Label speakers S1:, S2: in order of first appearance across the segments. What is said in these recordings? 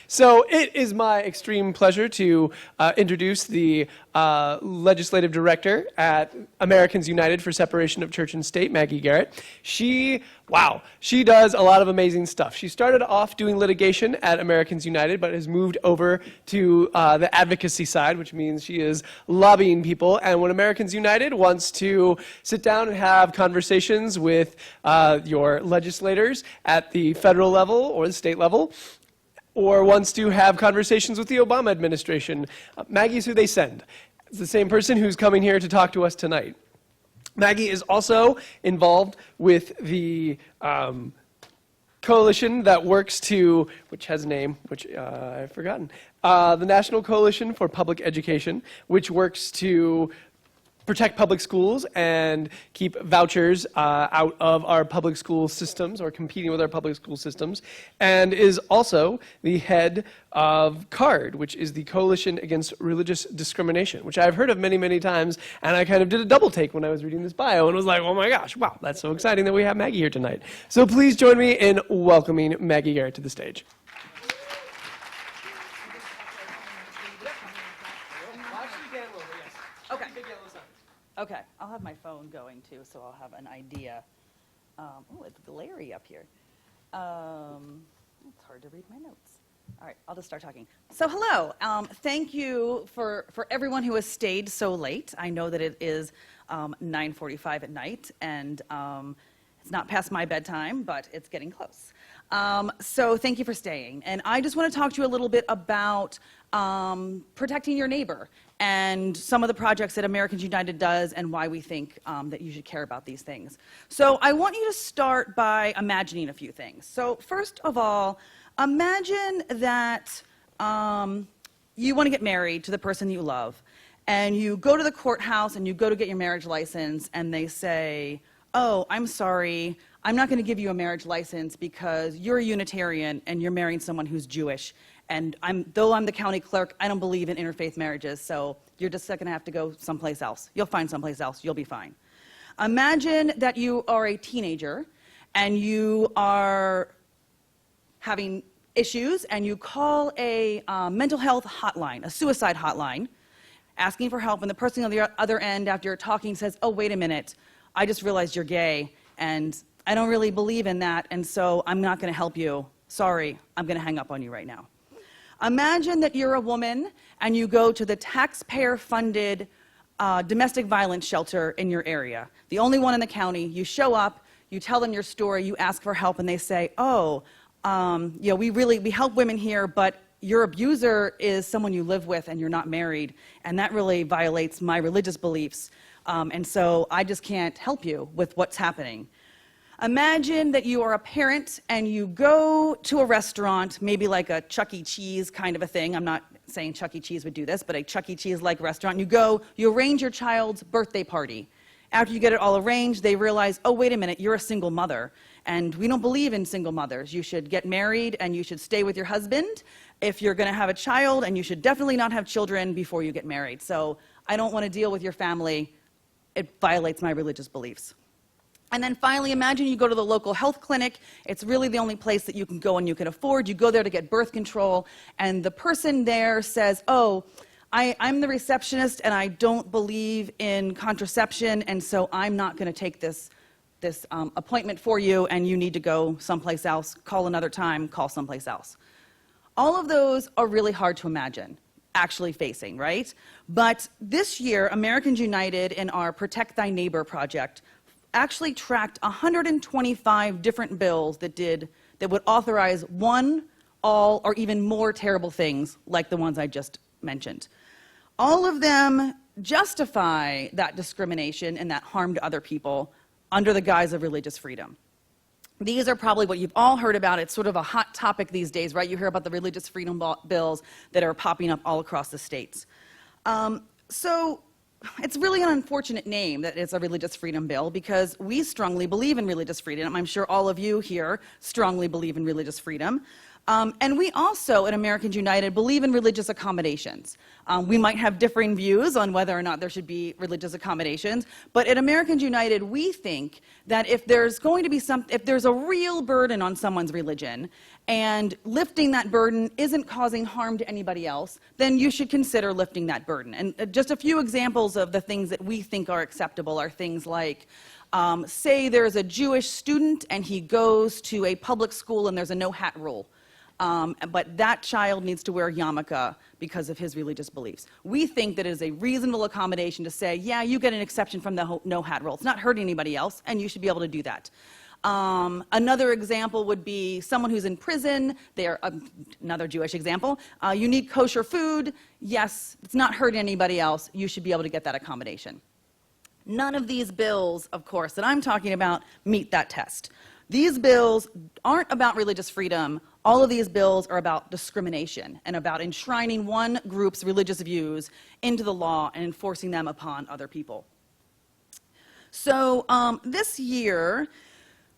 S1: So it is my extreme pleasure to introduce the legislative director at Americans United for Separation of Church and State, Maggie Garrett. She does a lot of amazing stuff. She started off doing litigation at Americans United, but has moved over to the advocacy side, which means she is lobbying people. And when Americans United wants to sit down and have conversations with your legislators at the federal level or the state level, or wants to have conversations with the Obama administration, Maggie's who they send. It's the same person who's coming here to talk to us tonight. Maggie is also involved with the coalition that works to, which has a name, which I've forgotten, the National Coalition for Public Education, which works to protect public schools and keep vouchers out of our public school systems, or competing with our public school systems, and is also the head of CARD, which is the Coalition Against Religious Discrimination, which I've heard of many, many times, and I kind of did a double take when I was reading this bio and was like, oh my gosh, wow, that's so exciting that we have Maggie here tonight. So please join me in welcoming Maggie Garrett to the stage.
S2: Okay, I'll have my phone going too, so I'll have an idea. Oh, it's glary up here. It's hard to read my notes. All right, I'll just start talking. So hello, thank you for everyone who has stayed so late. I know that it is 9:45 at night, and it's not past my bedtime, but it's getting close. So thank you for staying. And I just want to talk to you a little bit about protecting your neighbor and some of the projects that Americans United does and why we think that you should care about these things. So I want you to start by imagining a few things. So first of all, imagine that you want to get married to the person you love, and you go to the courthouse and you go to get your marriage license, and they say, oh, I'm sorry, I'm not going to give you a marriage license because you're a Unitarian and you're marrying someone who's Jewish. And though I'm the county clerk, I don't believe in interfaith marriages, so you're just going to have to go someplace else. You'll find someplace else. You'll be fine. Imagine that you are a teenager and you are having issues, and you call a mental health hotline, a suicide hotline, asking for help, and the person on the other end, after you're talking, says, oh, wait a minute, I just realized you're gay, and I don't really believe in that, and so I'm not going to help you. Sorry, I'm going to hang up on you right now. Imagine that you're a woman and you go to the taxpayer-funded domestic violence shelter in your area, the only one in the county. You show up, you tell them your story, you ask for help, and they say, oh, we help women here, but your abuser is someone you live with and you're not married, and that really violates my religious beliefs, and so I just can't help you with what's happening. Imagine that you are a parent and you go to a restaurant, maybe like a Chuck E. Cheese kind of a thing. I'm not saying Chuck E. Cheese would do this, but a Chuck E. Cheese-like restaurant. You arrange your child's birthday party. After you get it all arranged, they realize, oh, wait a minute, you're a single mother, and we don't believe in single mothers. You should get married and you should stay with your husband if you're going to have a child, and you should definitely not have children before you get married. So I don't want to deal with your family. It violates my religious beliefs. And then finally, imagine you go to the local health clinic. It's really the only place that you can go and you can afford. You go there to get birth control, and the person there says, oh, I'm the receptionist and I don't believe in contraception, and so I'm not going to take this appointment for you, and you need to go someplace else, call another time, call someplace else. All of those are really hard to imagine actually facing, right? But this year, Americans United in our Protect Thy Neighbor project actually tracked 125 different bills that would authorize one, all, or even more terrible things like the ones I just mentioned. All of them justify that discrimination and that harm to other people under the guise of religious freedom. These are probably what you've all heard about. It's sort of a hot topic these days, right? You hear about the religious freedom bills that are popping up all across the states. So it's really an unfortunate name that it's a religious freedom bill, because we strongly believe in religious freedom. I'm sure all of you here strongly believe in religious freedom. And we also, at Americans United, believe in religious accommodations. We might have differing views on whether or not there should be religious accommodations, but at Americans United, we think that if there's going to be if there's a real burden on someone's religion, and lifting that burden isn't causing harm to anybody else, then you should consider lifting that burden. And just a few examples of the things that we think are acceptable are things like, say there's a Jewish student and he goes to a public school and there's a no hat rule. But that child needs to wear a yarmulke because of his religious beliefs. We think that it is a reasonable accommodation to say, yeah, you get an exception from the no hat rule. It's not hurting anybody else, and you should be able to do that. Another example would be someone who's in prison. They're another Jewish example. You need kosher food. Yes, it's not hurting anybody else. You should be able to get that accommodation. None of these bills, of course, that I'm talking about meet that test. These bills aren't about religious freedom. All of these bills are about discrimination and about enshrining one group's religious views into the law and enforcing them upon other people. So this year,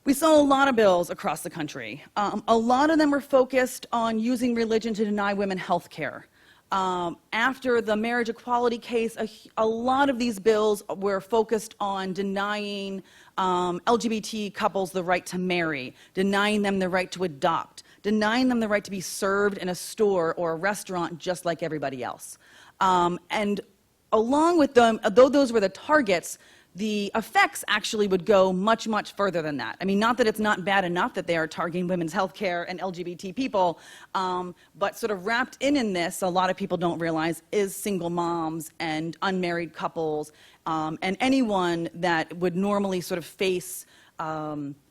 S2: we saw a lot of bills across the country. A lot of them were focused on using religion to deny women health care. After the marriage equality case, a lot of these bills were focused on denying LGBT couples the right to marry, denying them the right to adopt, denying them the right to be served in a store or a restaurant just like everybody else. And along with them, though those were the targets, the effects actually would go much, much further than that. I mean, not that it's not bad enough that they are targeting women's health care and LGBT people, but sort of wrapped in this, a lot of people don't realize, is single moms and unmarried couples, and anyone that would normally sort of face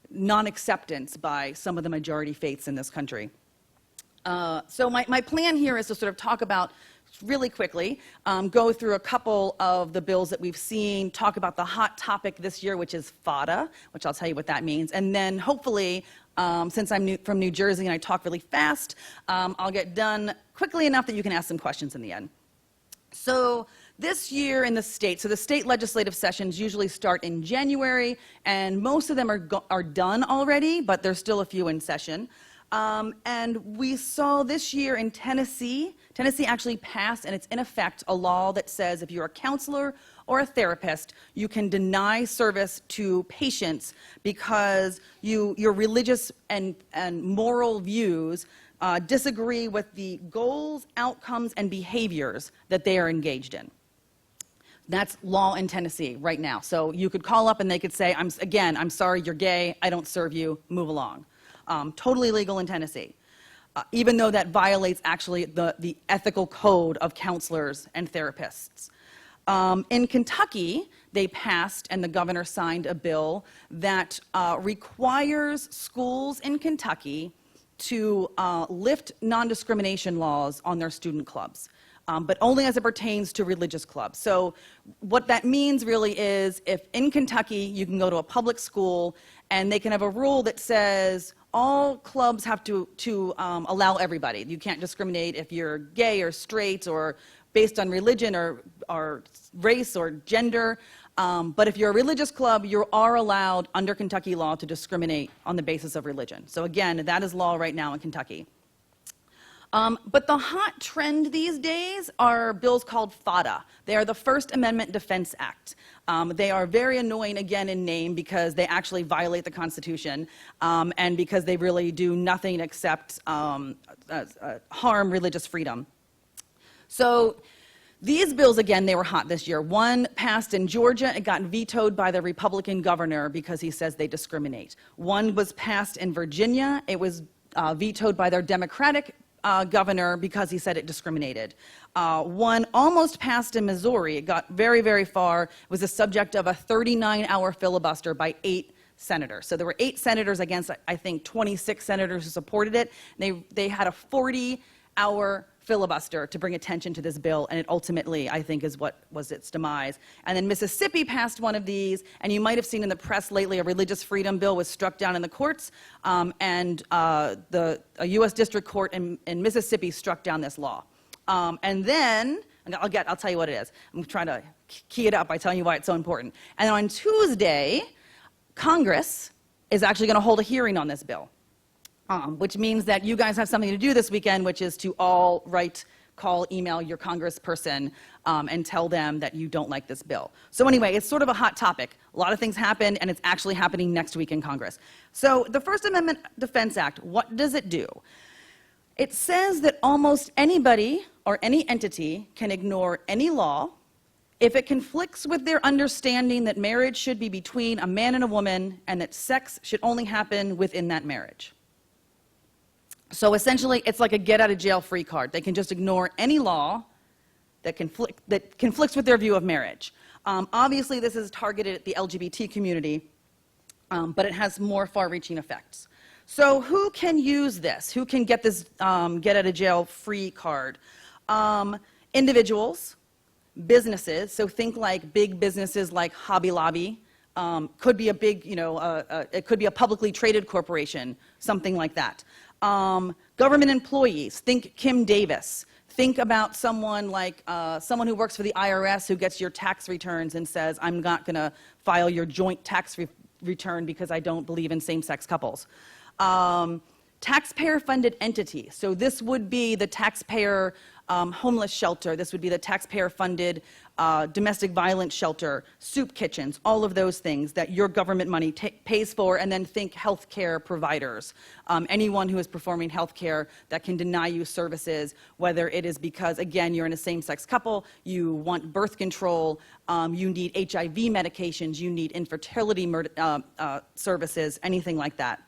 S2: non-acceptance by some of the majority faiths in this country. So my plan here is to sort of talk about really quickly, go through a couple of the bills that we've seen, talk about the hot topic this year, which is FADA, which I'll tell you what that means, and then hopefully, since I'm from New Jersey and I talk really fast, I'll get done quickly enough that you can ask some questions in the end. So this year in the state, so the state legislative sessions usually start in January, and most of them are done already, but there's still a few in session. And we saw this year in Tennessee actually passed, and it's in effect, a law that says if you're a counselor or a therapist, you can deny service to patients because your religious and moral views disagree with the goals, outcomes, and behaviors that they are engaged in. That's law in Tennessee right now. So you could call up and they could say, I'm sorry, you're gay, I don't serve you, move along. Totally legal in Tennessee, even though that violates actually the ethical code of counselors and therapists. In Kentucky, they passed and the governor signed a bill that requires schools in Kentucky to lift non-discrimination laws on their student clubs, but only as it pertains to religious clubs. So what that means really is if in Kentucky you can go to a public school and they can have a rule that says all clubs have to allow everybody. You can't discriminate if you're gay or straight or based on religion or race or gender. But if you're a religious club, you are allowed under Kentucky law to discriminate on the basis of religion. So again, that is law right now in Kentucky. But the hot trend these days are bills called FADA. They are the First Amendment Defense Act. They are very annoying, again, in name because they actually violate the Constitution and because they really do nothing except harm religious freedom. So these bills, again, they were hot this year. One passed in Georgia. It got vetoed by the Republican governor because he says they discriminate. One was passed in Virginia. It was vetoed by their Democratic governor because he said it discriminated. One almost passed in Missouri. It got very, very far. It was the subject of a 39-hour filibuster by 8 senators. So there were 8 senators against, I think, 26 senators who supported it. They had a 40-hour filibuster to bring attention to this bill, and it ultimately, I think, is what was its demise. And then Mississippi passed one of these, and you might have seen in the press lately a religious freedom bill was struck down in the courts, and a U.S. District Court in Mississippi struck down this law. And then, I'll tell you what it is. I'm trying to key it up by telling you why it's so important. And on Tuesday, Congress is actually going to hold a hearing on this bill. which means that you guys have something to do this weekend, which is to all write, call, email your congressperson and tell them that you don't like this bill. So anyway, it's sort of a hot topic. A lot of things happened, and it's actually happening next week in Congress. So the First Amendment Defense Act, what does it do? It says that almost anybody or any entity can ignore any law if it conflicts with their understanding that marriage should be between a man and a woman and that sex should only happen within that marriage. So essentially, it's like a get-out-of-jail-free card. They can just ignore any law that conflicts with their view of marriage. Obviously, this is targeted at the LGBT community, but it has more far-reaching effects. So who can use this? Who can get this get-out-of-jail-free card? Individuals, businesses, so think like big businesses like Hobby Lobby, could be a big, it could be a publicly traded corporation, something like that. Government employees, think Kim Davis. Think about someone like someone who works for the IRS who gets your tax returns and says, I'm not going to file your joint tax return because I don't believe in same-sex couples. Taxpayer-funded entity. So this would be the taxpayer homeless shelter. This would be the taxpayer-funded domestic violence shelter, soup kitchens, all of those things that your government money pays for, and then think healthcare providers. Anyone who is performing healthcare that can deny you services, whether it is because, again, you're in a same-sex couple, you want birth control, you need HIV medications, you need infertility services, anything like that.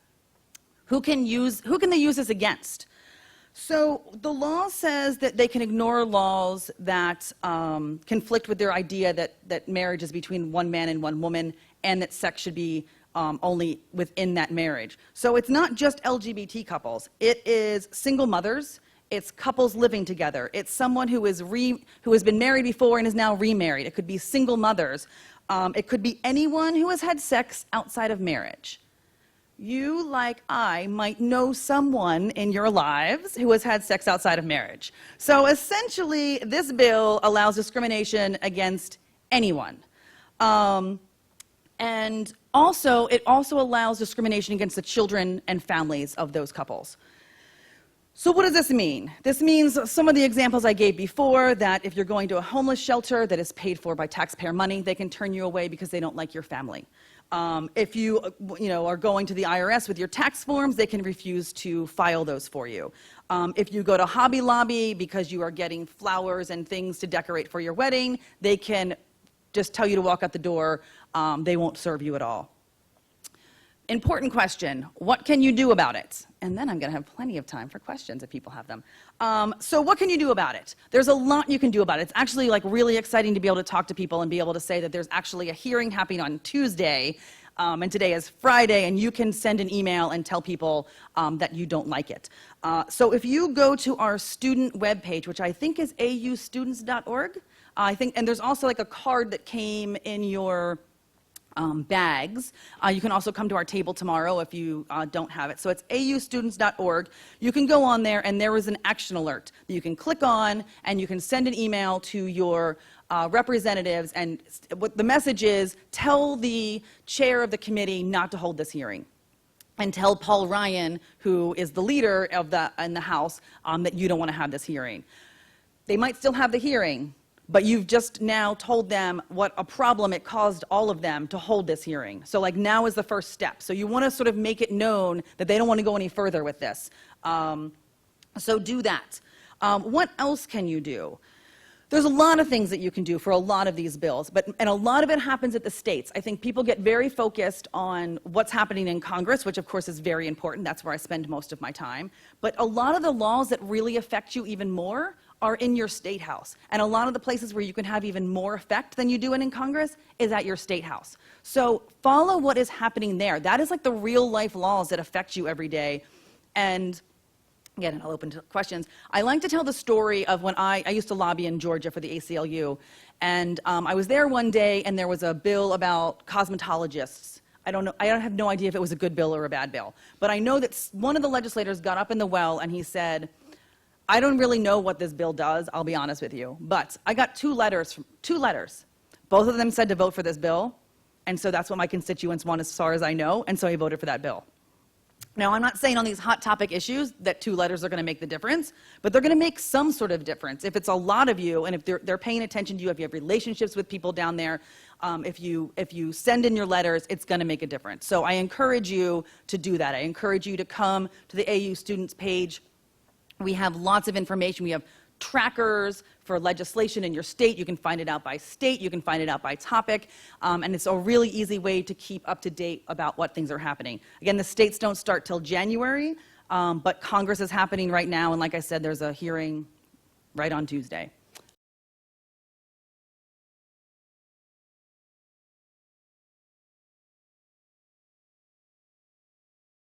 S2: Who can they use this against? So the law says that they can ignore laws that conflict with their idea that marriage is between one man and one woman and that sex should be only within that marriage. So it's not just LGBT couples. It is single mothers. It's couples living together. It's someone who has been married before and is now remarried. It could be single mothers. It could be anyone who has had sex outside of marriage. You, like I, might know someone in your lives who has had sex outside of marriage. So essentially, this bill allows discrimination against anyone. And it also allows discrimination against the children and families of those couples. So what does this mean? This means some of the examples I gave before, that if you're going to a homeless shelter that is paid for by taxpayer money, they can turn you away because they don't like your family. If you are going to the IRS with your tax forms, they can refuse to file those for you. If you go to Hobby Lobby because you are getting flowers and things to decorate for your wedding, they can just tell you to walk out the door. They won't serve you at all. Important question, what can you do about it? And then I'm going to have plenty of time for questions if people have them. So what can you do about it? There's a lot you can do about it. It's actually like really exciting to be able to talk to people and be able to say that there's actually a hearing happening on Tuesday, and today is Friday, and you can send an email and tell people that you don't like it. So if you go to our student webpage, which I think is austudents.org, and there's also like a card that came in your bags. You can also come to our table tomorrow if you don't have it. So it's austudents.org. You can go on there, and there is an action alert that you can click on, and you can send an email to your representatives. And what the message is, tell the chair of the committee not to hold this hearing. And tell Paul Ryan, who is the leader in the House, that you don't want to have this hearing. They might still have the hearing, but you've just now told them what a problem it caused all of them to hold this hearing. So like now is the first step. So you want to sort of make it known that they don't want to go any further with this. So do that. What else can you do? There's a lot of things that you can do for a lot of these bills, and a lot of it happens at the states. I think people get very focused on what's happening in Congress, which of course is very important. That's where I spend most of my time. But a lot of the laws that really affect you even more are in your state house. And a lot of the places where you can have even more effect than you do in Congress is at your state house. So follow what is happening there. That is like the real life laws that affect you every day. And again, I'll open to questions. I like to tell the story of when I used to lobby in Georgia for the ACLU. And I was there one day, and there was a bill about cosmetologists. I have no idea if it was a good bill or a bad bill. But I know that one of the legislators got up in the well, and he said, I don't really know what this bill does, I'll be honest with you. But I got two letters. Both of them said to vote for this bill. And so that's what my constituents want as far as I know. And so I voted for that bill. Now, I'm not saying on these hot topic issues that 2 letters are going to make the difference, but they're going to make some sort of difference. If it's a lot of you, and if they're paying attention to you, if you have relationships with people down there, if you send in your letters, it's going to make a difference. So I encourage you to do that. I encourage you to come to the AU Students page. We have lots of information. We have trackers for legislation in your state. You can find it out by state. You can find it out by topic. And it's a really easy way to keep up to date about what things are happening. Again, the states don't start till January, but Congress is happening right now. And like I said, there's a hearing right on Tuesday.